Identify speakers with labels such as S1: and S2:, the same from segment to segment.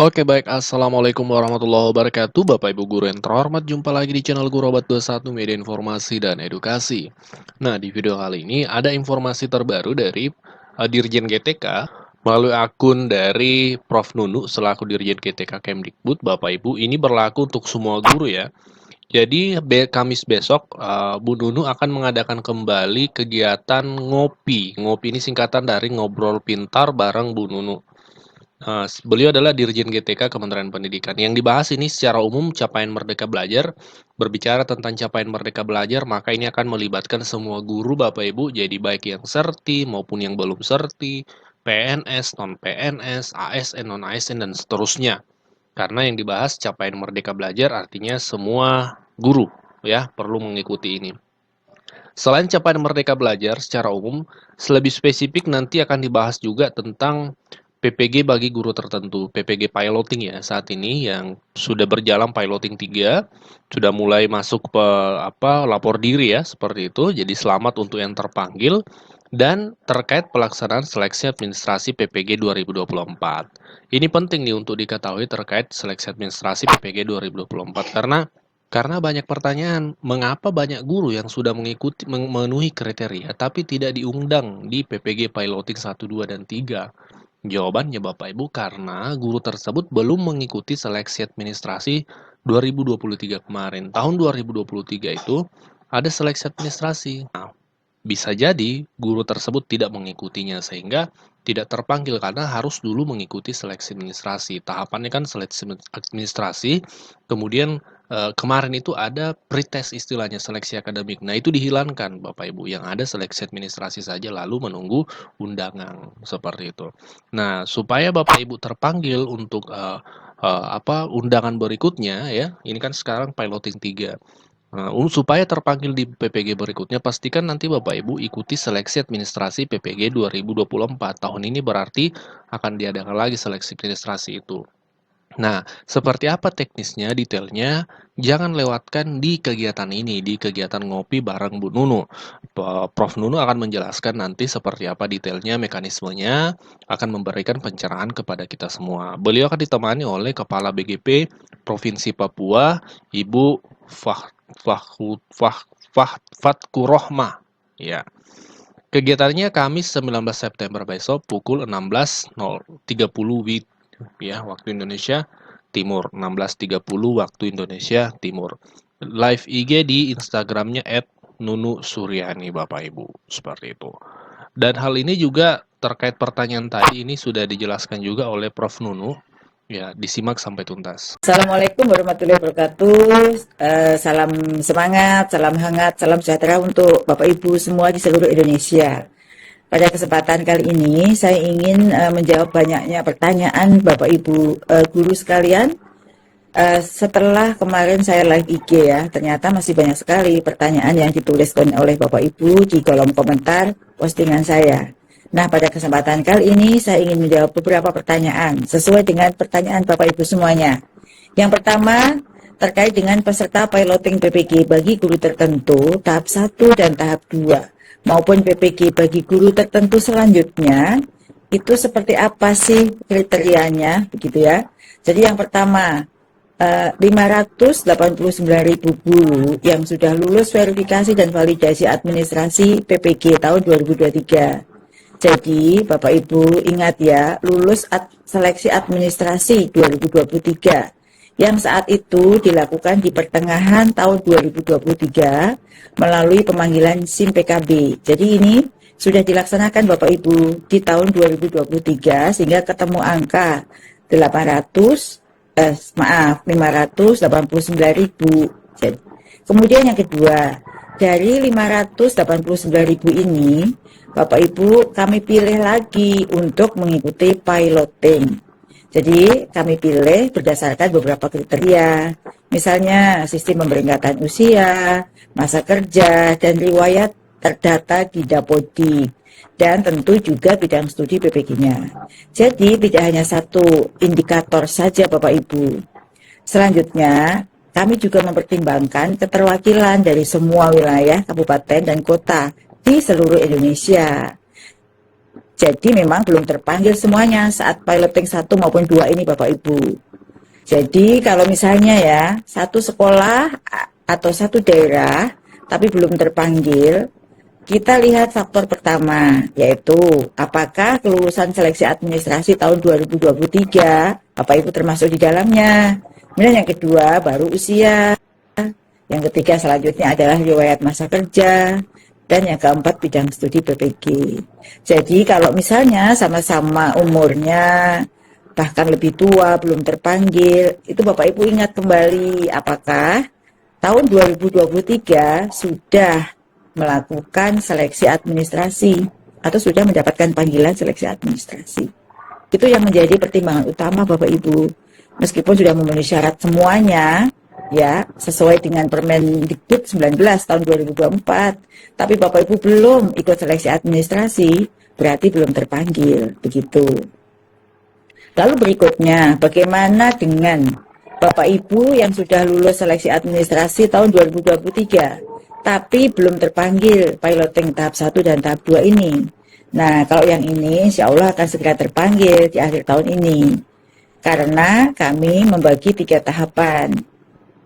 S1: Oke baik, Assalamualaikum warahmatullahi wabarakatuh Bapak Ibu Guru yang terhormat, jumpa lagi di channel Guru Obat 21 Media Informasi dan Edukasi. Nah, di video kali ini ada informasi terbaru dari Dirjen GTK melalui akun dari Prof. Nunu selaku Dirjen GTK Kemdikbud. Bapak Ibu, ini berlaku untuk semua guru ya. Jadi Kamis besok Bu Nunu akan mengadakan kembali kegiatan ngopi. Ngopi ini singkatan dari ngobrol pintar bareng Bu Nunu. Beliau adalah Dirjen GTK Kementerian Pendidikan. Yang dibahas ini secara umum capaian Merdeka Belajar. Berbicara tentang capaian Merdeka Belajar, maka ini akan melibatkan semua guru Bapak Ibu, jadi baik yang serti maupun yang belum serti, PNS, non-PNS, ASN, non-ASN, dan seterusnya. Karena yang dibahas capaian Merdeka Belajar artinya semua guru ya perlu mengikuti ini. Selain capaian Merdeka Belajar secara umum, lebih spesifik nanti akan dibahas juga tentang PPG bagi guru tertentu, PPG piloting ya saat ini yang sudah berjalan piloting 3, sudah mulai masuk lapor diri ya seperti itu. Jadi selamat untuk yang terpanggil dan terkait pelaksanaan seleksi administrasi PPG 2024. Ini penting nih untuk diketahui terkait seleksi administrasi PPG 2024 karena banyak pertanyaan, mengapa banyak guru yang sudah memenuhi kriteria tapi tidak diundang di PPG Piloting 1, 2, dan 3? Jawabannya Bapak Ibu karena guru tersebut belum mengikuti seleksi administrasi 2023 kemarin. Tahun 2023 itu ada seleksi administrasi. Bisa jadi guru tersebut tidak mengikutinya sehingga tidak terpanggil karena harus dulu mengikuti seleksi administrasi. Tahapannya kan seleksi administrasi, kemudian kemarin itu ada pretest istilahnya seleksi akademik. Nah, itu dihilangkan Bapak Ibu. Yang ada seleksi administrasi saja lalu menunggu undangan seperti itu. Nah, supaya Bapak Ibu terpanggil untuk undangan berikutnya ya. Ini kan sekarang piloting 3. Nah, supaya terpanggil di PPG berikutnya, pastikan nanti Bapak Ibu ikuti seleksi administrasi PPG 2024. Tahun ini berarti akan diadakan lagi seleksi administrasi itu. Nah, seperti apa teknisnya, detailnya, jangan lewatkan di kegiatan ini, di kegiatan ngopi bareng Bu Nunu. Prof. Nunu akan menjelaskan nanti seperti apa detailnya, mekanismenya, akan memberikan pencerahan kepada kita semua. Beliau akan ditemani oleh Kepala BGP Provinsi Papua, Ibu Fatkurohmah. Ya. Kegiatannya Kamis 19 September besok pukul 16.30 ya waktu Indonesia Timur, 16.30 waktu Indonesia Timur. Live IG di Instagramnya @nunu_suryani Bapak Ibu, seperti itu. Dan hal ini juga terkait pertanyaan tadi ini sudah dijelaskan juga oleh Prof. Nunu. Ya, disimak sampai tuntas.
S2: Assalamualaikum warahmatullahi wabarakatuh. Salam semangat, salam hangat, salam sejahtera untuk Bapak Ibu semua di seluruh Indonesia. Pada kesempatan kali ini saya ingin menjawab banyaknya pertanyaan Bapak Ibu guru sekalian. Setelah kemarin saya live IG ya, ternyata masih banyak sekali pertanyaan yang ditulis oleh Bapak Ibu di kolom komentar postingan saya. Nah, pada kesempatan kali ini saya ingin menjawab beberapa pertanyaan sesuai dengan pertanyaan Bapak Ibu semuanya. Yang pertama, terkait dengan peserta piloting PPG bagi guru tertentu tahap 1 dan tahap 2 maupun PPG bagi guru tertentu selanjutnya, itu seperti apa sih kriterianya begitu ya. Jadi yang pertama, 589.000 guru yang sudah lulus verifikasi dan validasi administrasi PPG tahun 2023. Jadi Bapak Ibu ingat ya, lulus seleksi administrasi 2023 yang saat itu dilakukan di pertengahan tahun 2023 melalui pemanggilan SIM PKB. Jadi ini sudah dilaksanakan Bapak Ibu di tahun 2023 sehingga ketemu angka 589.000. Kemudian yang kedua, dari 589.000 ini Bapak Ibu kami pilih lagi untuk mengikuti piloting. Jadi kami pilih berdasarkan beberapa kriteria, misalnya sistem pemberingkatan usia, masa kerja, dan riwayat terdata di Dapodi, dan tentu juga bidang studi PPG-nya. Jadi tidak hanya satu indikator saja Bapak Ibu. Selanjutnya, kami juga mempertimbangkan keterwakilan dari semua wilayah, kabupaten, dan kota di seluruh Indonesia. Jadi memang belum terpanggil semuanya saat piloting 1 maupun 2 ini Bapak Ibu. Jadi kalau misalnya ya, satu sekolah atau satu daerah tapi belum terpanggil, kita lihat faktor pertama, yaitu apakah kelulusan seleksi administrasi tahun 2023, Bapak Ibu termasuk di dalamnya. Kemudian yang kedua, baru usia. Yang ketiga selanjutnya adalah riwayat masa kerja. Dan yang keempat, bidang studi PPG. Jadi kalau misalnya sama-sama umurnya, bahkan lebih tua, belum terpanggil, itu Bapak Ibu ingat kembali apakah tahun 2023 sudah melakukan seleksi administrasi atau sudah mendapatkan panggilan seleksi administrasi. Itu yang menjadi pertimbangan utama Bapak Ibu. Meskipun sudah memenuhi syarat semuanya, ya sesuai dengan Permendikbud 19 tahun 2024, tapi Bapak Ibu belum ikut seleksi administrasi, berarti belum terpanggil, begitu. Lalu berikutnya, bagaimana dengan Bapak Ibu yang sudah lulus seleksi administrasi tahun 2023, tapi belum terpanggil piloting tahap 1 dan tahap 2 ini? Nah, kalau yang ini insya Allah akan segera terpanggil di akhir tahun ini. Karena kami membagi 3 tahapan.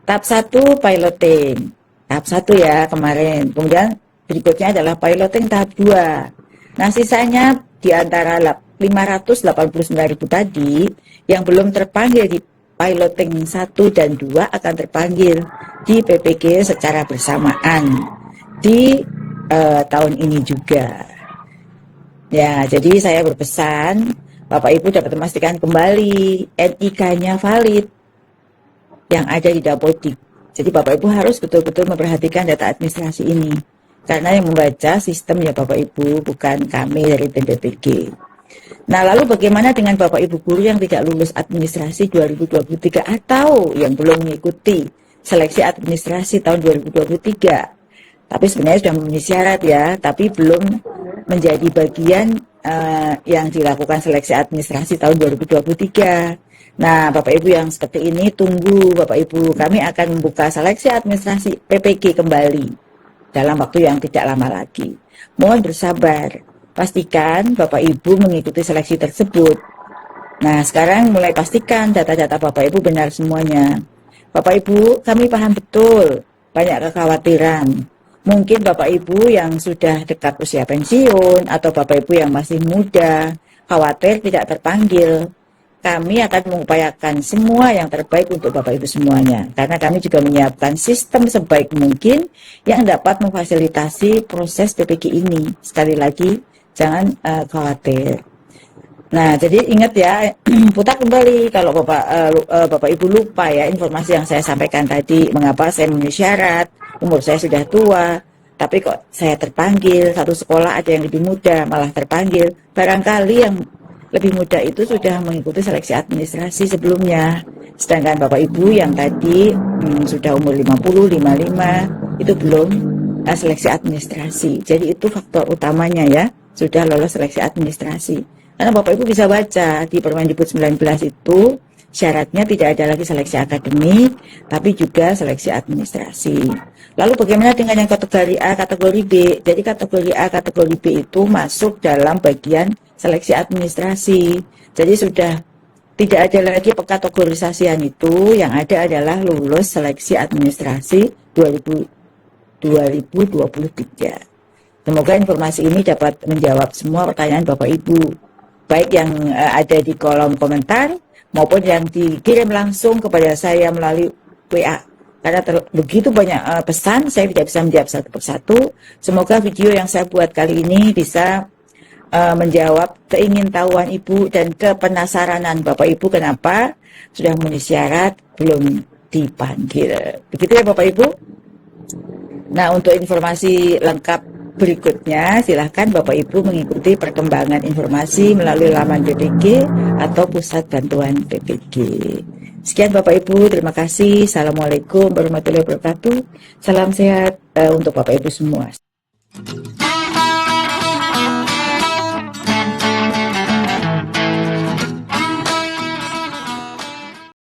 S2: Tahap 1 piloting, tahap 1 ya kemarin. Kemudian berikutnya adalah piloting tahap 2. Nah, sisanya di antara 589.000 tadi yang belum terpanggil di piloting 1 dan 2 akan terpanggil di PPG secara bersamaan di tahun ini juga. Ya, jadi saya berpesan Bapak Ibu dapat memastikan kembali NIK-nya valid yang ada di Dapodik. Jadi Bapak Ibu harus betul-betul memperhatikan data administrasi ini. Karena yang membaca sistem ya Bapak Ibu, bukan kami dari tim PPG. Nah, lalu bagaimana dengan Bapak Ibu guru yang tidak lulus administrasi 2023 atau yang belum mengikuti seleksi administrasi tahun 2023? Tapi sebenarnya sudah memenuhi syarat ya, tapi belum menjadi bagian yang dilakukan seleksi administrasi tahun 2023. Nah, Bapak Ibu yang seperti ini tunggu Bapak Ibu, kami akan membuka seleksi administrasi PPG kembali dalam waktu yang tidak lama lagi. Mohon bersabar, pastikan Bapak Ibu mengikuti seleksi tersebut. Nah, sekarang mulai pastikan data-data Bapak Ibu benar semuanya. Bapak Ibu, kami paham betul banyak kekhawatiran. Mungkin Bapak Ibu yang sudah dekat usia pensiun atau Bapak Ibu yang masih muda, khawatir tidak terpanggil. Kami akan mengupayakan semua yang terbaik untuk Bapak Ibu semuanya. Karena kami juga menyiapkan sistem sebaik mungkin yang dapat memfasilitasi proses PPG ini. Sekali lagi, jangan khawatir. Nah, jadi ingat ya, putar kembali kalau Bapak Ibu lupa ya informasi yang saya sampaikan tadi, mengapa saya memenuhi syarat, umur saya sudah tua, tapi kok saya terpanggil, satu sekolah ada yang lebih muda, malah terpanggil. Barangkali yang lebih muda itu sudah mengikuti seleksi administrasi sebelumnya. Sedangkan Bapak Ibu yang tadi sudah umur 50, 55, itu belum seleksi administrasi. Jadi itu faktor utamanya ya, sudah lolos seleksi administrasi. Karena Bapak Ibu bisa baca di Permendikbud 19 itu syaratnya tidak ada lagi seleksi akademik, tapi juga seleksi administrasi. Lalu bagaimana dengan yang kategori A, kategori B? Jadi kategori A, kategori B itu masuk dalam bagian seleksi administrasi. Jadi sudah tidak ada lagi pekategorisasian itu, yang ada adalah lulus seleksi administrasi 2023. Semoga informasi ini dapat menjawab semua pertanyaan Bapak Ibu, baik yang ada di kolom komentar maupun yang dikirim langsung kepada saya melalui WA. Karena begitu banyak pesan, saya tidak bisa menjawab satu persatu. Semoga video yang saya buat kali ini bisa menjawab keingintahuan Ibu dan kepenasaranan Bapak Ibu kenapa sudah memenuhi syarat belum dipanggil. Begitu ya Bapak Ibu. Nah, untuk informasi lengkap berikutnya silahkan Bapak Ibu mengikuti perkembangan informasi melalui laman PPG atau Pusat Bantuan PPG. Sekian Bapak Ibu, terima kasih. Assalamualaikum warahmatullahi wabarakatuh. Salam sehat untuk Bapak Ibu semua.